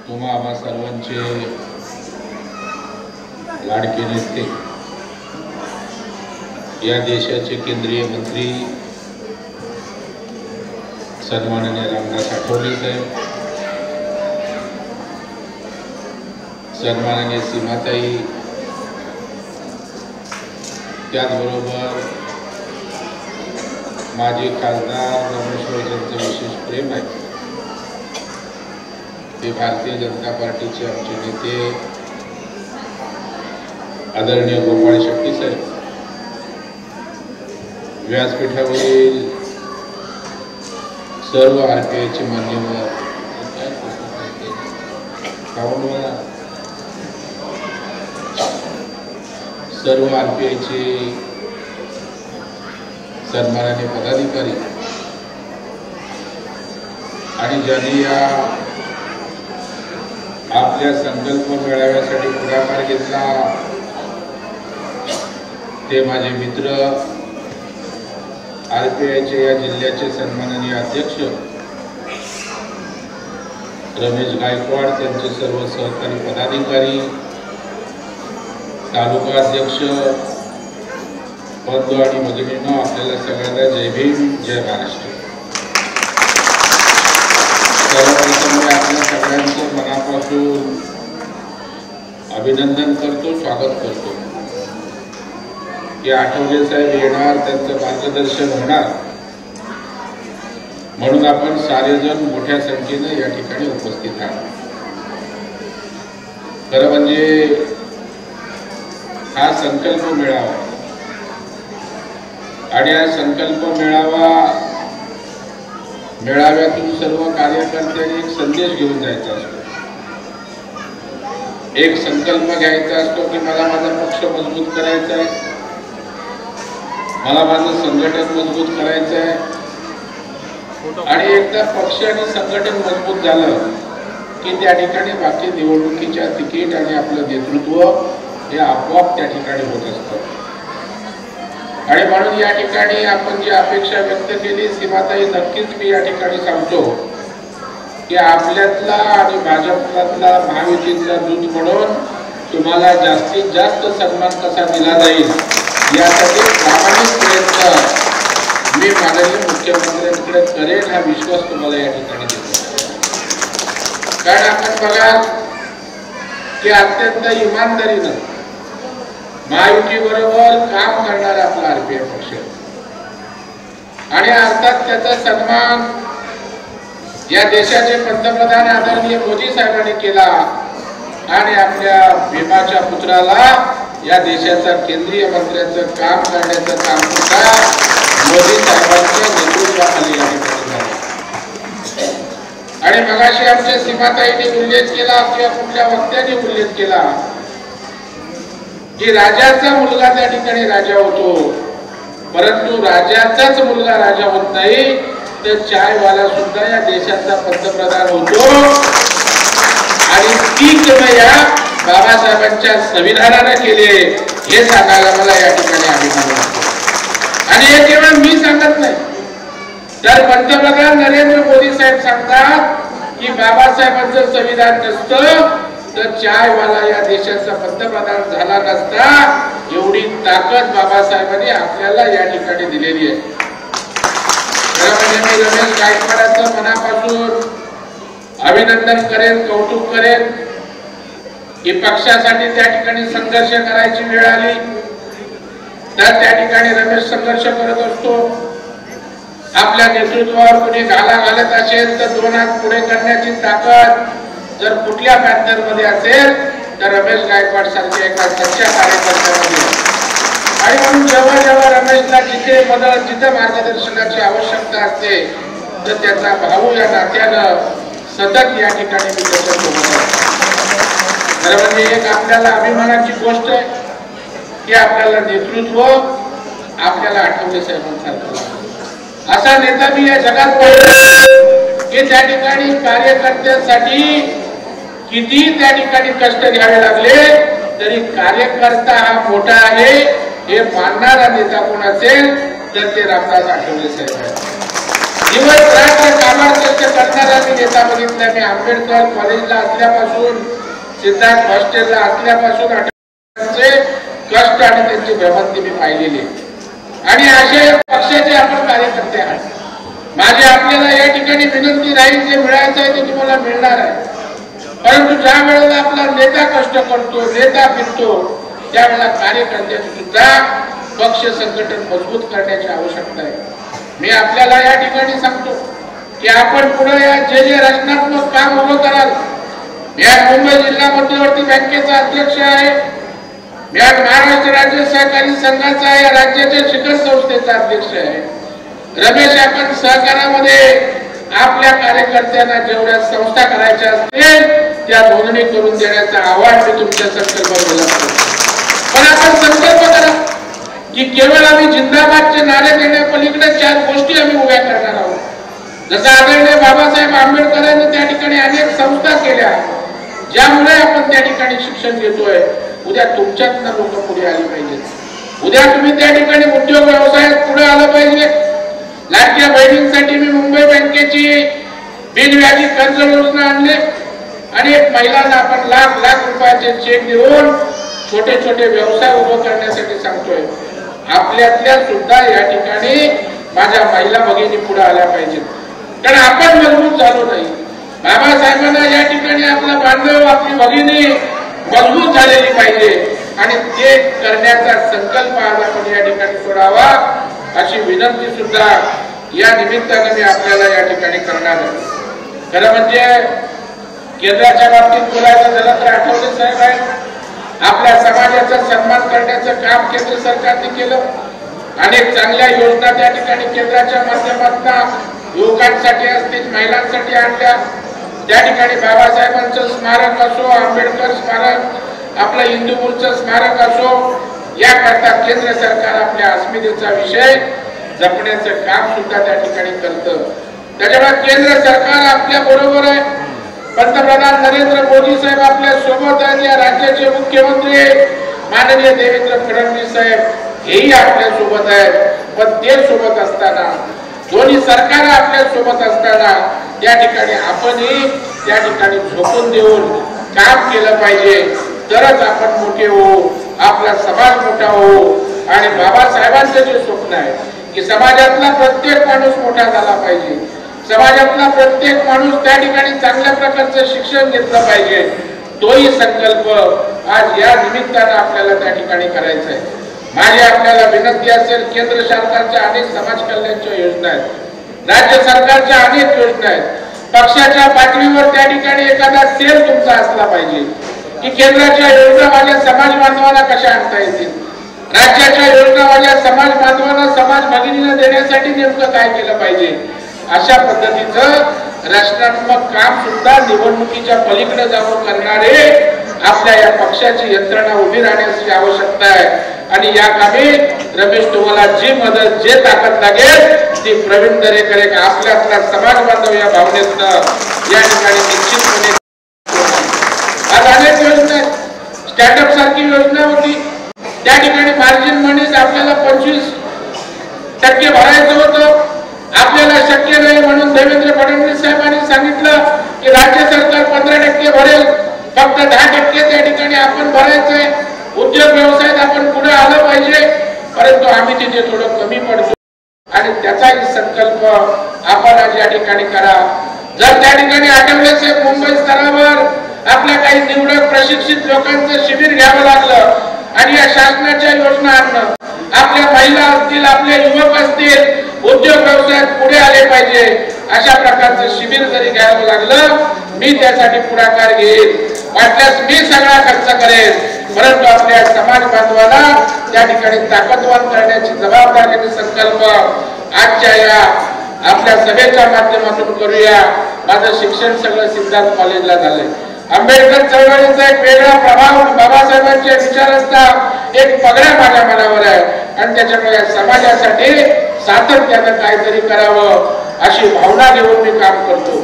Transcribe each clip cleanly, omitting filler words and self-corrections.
तुम्हा आम्हा सर्वांचे लाडके नेते, या देशाचे केंद्रीय मंत्री सन्माननीय रामदास आठवले साहेब, सन्माननीय सीमाताई, त्याचबरोबर माजी खासदार रमेश यांचं विशेष प्रेम आहे ते भारतीय जनता पार्टीचे आमचे नेते आदरणीय गोपाळ शेट्टी साहेब, व्यासपीठावरील सर्व आरपीआयचे मान्यवर, सर्व आरपीआयचे सन्माननीय पदाधिकारी आणि ज्यांनी या आपल्या संकल्प मेळाव्यासाठी पुढाकार घेतला ते माझे मित्र, आरपीआयचे या जिल्ह्याचे सन्माननीय अध्यक्ष रमेश गायकवाड, त्यांचे सर्व सहकारी पदाधिकारी, तालुका अध्यक्ष, बंधू आणि भगिनींनो, आपल्याला सगळ्यांना जय भीम, जय महाराष्ट्र. सर्वप्रथम मी आपल्या सगळ्यांचं मनापासून अभिनंदन करतो, स्वागत करतो की आठवले साहेब येणार, त्यांचं मार्गदर्शन होणार म्हणून आपण सारेजण मोठ्या संख्येने या ठिकाणी उपस्थित आहात. खरं म्हणजे हा संकल्प मेळावा आणि हा संकल्प मेळाव्यातून सर्व कार्यकर्त्यांनी एक संदेश घेऊन जायचा असतो, एक संकल्प घ्यायचा असतो की मला माझा पक्ष मजबूत करायचा आहे, मला माझं संघटन मजबूत करायचं आहे. आणि एकदा पक्ष आणि संघटन मजबूत झालं की त्या ठिकाणी बाकी निवडणुकीच्या तिकीट आणि आपलं नेतृत्व हे आपोआप त्या ठिकाणी होत असतं. आणि म्हणून या ठिकाणी आपण जी अपेक्षा व्यक्त केली, सीमाताई, नक्कीच मी या ठिकाणी सांगतो की आपल्यातला आणि भाजपला महायुतीतला दूत म्हणून तुम्हाला जास्तीत जास्त सन्मान कसा दिला जाईल यासाठी प्रामाणिक प्रयत्न मी माननीय मुख्यमंत्र्यांकडे करेन, हा विश्वास तुम्हाला या ठिकाणी देतो. कारण आपण बघा की अत्यंत इमानदारीनं महायुती बरोबर काम करणारा आपला आरपीआय पक्ष आणि अर्थात त्याचा सन्मान या देशाचे पंतप्रधान आदरणीय मोदी साहेबांनी केला आणि आपल्या भीमाच्या पुत्राला या देशाचा केंद्रीय मंत्र्याचं काम करण्याचं काम सुद्धा मोदी साहेबांच्या नेतृत्वाखाली या ठिकाणी झालं. आणि मगाशी आमच्या सीमाताईंनी उल्लेख केला किंवा कुठल्या वक्त्यांनी उल्लेख केला की राजाचा मुलगा त्या ठिकाणी राजा होतो, परंतु राजाचाच मुलगा राजा होत नाही तर चायवाला सुद्धा या देशाचा पंतप्रधान होतो. आणि ती किमया बाबासाहेबांच्या संविधानाने केली हे सांगायला मला या ठिकाणी अभिमान वाटतो. आणि हे केवळ मी सांगत नाही, तर पंतप्रधान नरेंद्र मोदी साहेब सांगतात की बाबासाहेबांचं संविधान नसतं तर चायवाला या देशाचा पंतप्रधान झाला नसता. एवढी ताकद बाबासाहेबांनी आपल्याला या ठिकाणी दिलेली आहे. म्हणजे मी रमेश गायकवाडांचं मनापासून अभिनंदन करेन, कौतुक करेन की पक्षासाठी त्या ठिकाणी संघर्ष करायची वेळ आली तर त्या ठिकाणी रमेश संघर्ष करत असतो. आपल्या नेतृत्वावर कोणी घाला घालत असेल तर दोन हात पुढे करण्याची ताकद जर कुठल्या पॅनलमध्ये असेल तर रमेश गायकवाड सारख्या एका सच्च्या कार्यकर्त्यामध्ये. आणि म्हणून जेव्हा जेव्हा रमेशला जिथे मदत, जिथे मार्गदर्शनाची आवश्यकता असते तर त्याचा भाऊ या नात्यानं सतत या ठिकाणी मी त्याच्यासोबत आहे. म्हणजे एक आपल्याला अभिमानाची गोष्ट आहे की आपल्याला नेतृत्व आपल्याला आठवले साहेबांसारखं असा नेता मी या जगात पाहिला की त्या ठिकाणी कार्यकर्त्यांसाठी किती त्या ठिकाणी कष्ट घ्यावे लागले तरी कार्यकर्ता हा मोठा आहे हे मानणारा नेता कोण असेल तर ते रामदास आठवले साहेब आहेत. दिवस रात्र कामावर कष्ट करणारा मी नेता बघितला. मी आंबेडकर कॉलेजला असल्यापासून, सिद्धार्थ हॉस्टेलला असल्यापासून कष्ट आणि त्यांची भ्रमंती मी पाहिलेली आणि अशा पक्षाचे आपण कार्यकर्ते आहात. माझी आपल्याला या ठिकाणी विनंती राहील, जे मिळायचं आहे ते तुम्हाला मिळणार आहे. परंतु ज्या वेळेला आपला नेता कष्ट करतो, नेता फिरतो, त्यावेळेला कार्यकर्त्यांची सुद्धा पक्ष संघटन मजबूत करण्याची आवश्यकता आहे. मी आपल्याला या ठिकाणी सांगतो की आपण पुढे या जे रचनात्मक काम उभं कराल. मी आज मुंबई जिल्हा मध्यवर्ती बँकेचा अध्यक्ष आहे. मी आज महाराष्ट्र राज्य सहकारी संघाचा या राज्याच्या शिखर संस्थेचा अध्यक्ष आहे. रमेश, आपण सहकारामध्ये आपल्या कार्यकर्त्यांना जेवढ्या संस्था करायच्या असतील त्या नोंदणी करून देण्याचं आव्हान मी तुमच्या संकल्प केलं. पण आपण संकल्प करा की केवळ आम्ही जिंदाबादचे नारे देण्यापलीकडे 4 गोष्टी आम्ही उभ्या करणार आहोत. जसं आदरणीय बाबासाहेब आंबेडकरांनी त्या ठिकाणी अनेक संस्था केल्या, ज्यामुळे आपण त्या ठिकाणी शिक्षण घेतोय. उद्या तुमच्यातनं लोक पुढे आली पाहिजेत. उद्या तुम्ही त्या ठिकाणी उद्योग व्यवसायात पुढे आलं पाहिजे. लाडक्या बहिणींसाठी मी मुंबई बँकेची बिनव्याजी कर्ज योजना आणली. अनेक महिलांना आपण लाख लाख रुपयाचे चेक देऊन छोटे छोटे व्यवसाय उभं करण्यासाठी सांगतोय. आपल्यातल्या सुद्धा या ठिकाणी माझ्या महिला भगिनी पुढे आल्या पाहिजेत. कारण आपण मजबूत झालो नाही. बाबासाहेबांना या ठिकाणी आपला बांधव, आपली भगिनी मजबूत झालेली पाहिजे आणि ते करण्याचा संकल्प आज आपण या ठिकाणी सोडावा, अशी विनंती सुद्धा या निमित्ताने मी आपल्याला या ठिकाणी करणार आहे. खरं म्हणजे केंद्राच्या बाबतीत बोलायचं झालं तर आठवले साहेब आहेत. आपल्या समाजाचा सन्मान करण्याचं काम केंद्र सरकारने केलं. अनेक चांगल्या योजना त्या ठिकाणी केंद्राच्या माध्यमातून युवकांसाठी असतील, महिलांसाठी आणल्या. त्या ठिकाणी बाबासाहेबांचं स्मारक असो, आंबेडकर स्मारक, आपलं हिंदूपूरचं स्मारक असो, याकरता केंद्र सरकार आपल्या अस्मितेचा विषय जपण्याचं काम सुद्धा त्या ठिकाणी करतं. त्याच्यामुळे केंद्र सरकार आपल्या बरोबर आहे. पंतप्रधान नरेंद्र मोदी साहेब आपल्या सोबत आहेत. या राज्याचे मुख्यमंत्री माननीय देवेंद्र फडणवीस साहेब हेही आपल्या सोबत आहेत. पण ते सोबत असताना, दोन्ही सरकार आपल्या सोबत असताना या ठिकाणी आपणही त्या ठिकाणी झोकून देऊन काम केलं पाहिजे. तरच आपण मोठे होऊ, आपला समाज मोठा होऊ आणि बाबासाहेबांचं जे स्वप्न आहे की समाजातला प्रत्येक माणूस मोठा झाला पाहिजे, समाजातला प्रत्येक माणूस त्या ठिकाणी चांगल्या प्रकारचं शिक्षण घेतलं पाहिजे, तोही संकल्प आज या निमित्तानं आपल्याला त्या ठिकाणी करायचा आहे. माझी आपल्याला विनंती असेल, केंद्र सरकारच्या अनेक समाज कल्याणच्या योजना आहेत, राज्य सरकारच्या अनेक योजना आहेत. पक्षाच्या पातळीवर त्या ठिकाणी एखादा सेल तुमचा असला पाहिजे की केंद्राच्या योजना माझ्या समाज बांधवांना कशा आणता येतील, राज्याच्या योजना माझ्या समाज बांधवांना, समाज भगिनींना देण्यासाठी नेमकं काय केलं पाहिजे. अशा पद्धतीचं रचनात्मक काम सुद्धा निवडणुकीच्या पलीकडे जाऊन करणारे आपल्या या पक्षाची यंत्रणा उभी राहण्याची आवश्यकता आहे. आणि या कामी रमेश, तुम्हाला जी मदत, जे ताकद लागेल ती प्रवीण दरेकर आपल्यातला समाज बांधव या भावनेतनं या ठिकाणी निश्चितपणे. आज अनेक योजना आहेत. स्टँडअप सारखी योजना होती, त्या ठिकाणी मार्जिन मनीज आपल्याला 25% भरायचं होतं. आपल्याला शक्य नाही म्हणून देवेंद्र फडणवीस साहेबांनी सांगितलं की राज्य सरकार 15% भरेल, फक्त 10% त्या ठिकाणी आपण भरायचंय. उद्योग व्यवसायात आपण पुढे आलं पाहिजे, परंतु आम्ही तिथे थोडं कमी पडतो आणि त्याचाही संकल्प आपण आज या ठिकाणी करा. जर त्या ठिकाणी आठवले मुंबई स्तरावर आपल्या काही निवडक प्रशिक्षित लोकांचं शिबिर घ्यावं लागलं आणि या शासनाच्या योजना आणणं, आपल्या महिला असतील, आपले युवक असतील, उद्योग व्यवसायात पुढे आले पाहिजे, अशा प्रकारचं शिबिर जरी घ्यावं लागलं, मी त्यासाठी पुढाकार घेईन. वाटल्यास मी सगळा खर्च करेन, परंतु आपल्या समाज बांधवाला त्या ठिकाणी ताकदवान करण्याची जबाबदारी संकल्प आजच्या या आपल्या सभेच्या माध्यमातून करूया. माझं शिक्षण सगळं सिद्धार्थ कॉलेजला झालंय. आंबेडकर चळवळीचा एक वेगळा प्रभाव, बाबासाहेबांच्या विचारांचा एक पगडा माझ्या मनावर आहे आणि त्याच्यामुळे समाजासाठी सातत्यानं काहीतरी करावं अशी भावना घेऊन मी काम करतो.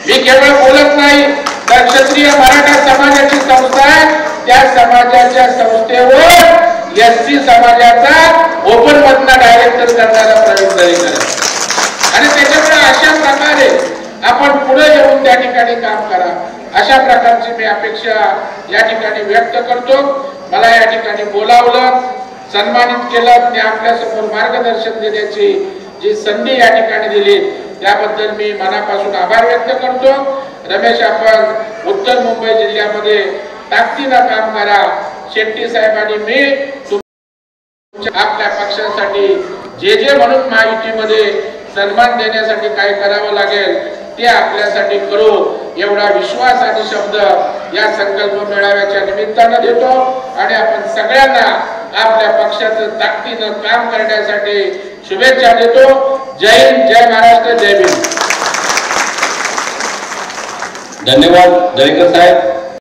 मी केवळ बोलत नाही, तर क्षत्रिय मराठा समाजाची संस्था आहे, त्या समाजाच्या संस्थेवर एससी समाजाचा ओपन मधला डायरेक्टर करणारा प्रवीण दरेकर आणि त्याच्यामुळे अशा प्रकारे आपण पुढे येऊन त्या ठिकाणी काम करा, अशा प्रकारची मी अपेक्षा या ठिकाणी व्यक्त करतो. मला या ठिकाणी बोलावलं, सन्मानित केलं आणि आपल्या समोर मार्गदर्शन देण्याची जी संधी या ठिकाणी दिली त्याबद्दल मी मनापासून आभार व्यक्त करतो. रमेश, आपण उत्तर मुंबई जिल्ह्यामध्ये ताकदीनं काम करा. शेट्टी साहेबांनी मी आपल्या पक्षासाठी जे म्हणून महायुतीमध्ये सन्मान देण्यासाठी काय करावं लागेल ते आपल्यासाठी करू, एवढा विश्वास आणि शब्द या संकल्प मेळाव्याच्या निमित्तानं देतो आणि आपण सगळ्यांना आपल्या पक्षाचं ताकदीनं काम करण्यासाठी शुभेच्छा देतो. जय हिंद, जय महाराष्ट्र, जय भीम. धन्यवाद दरेकर साहेब.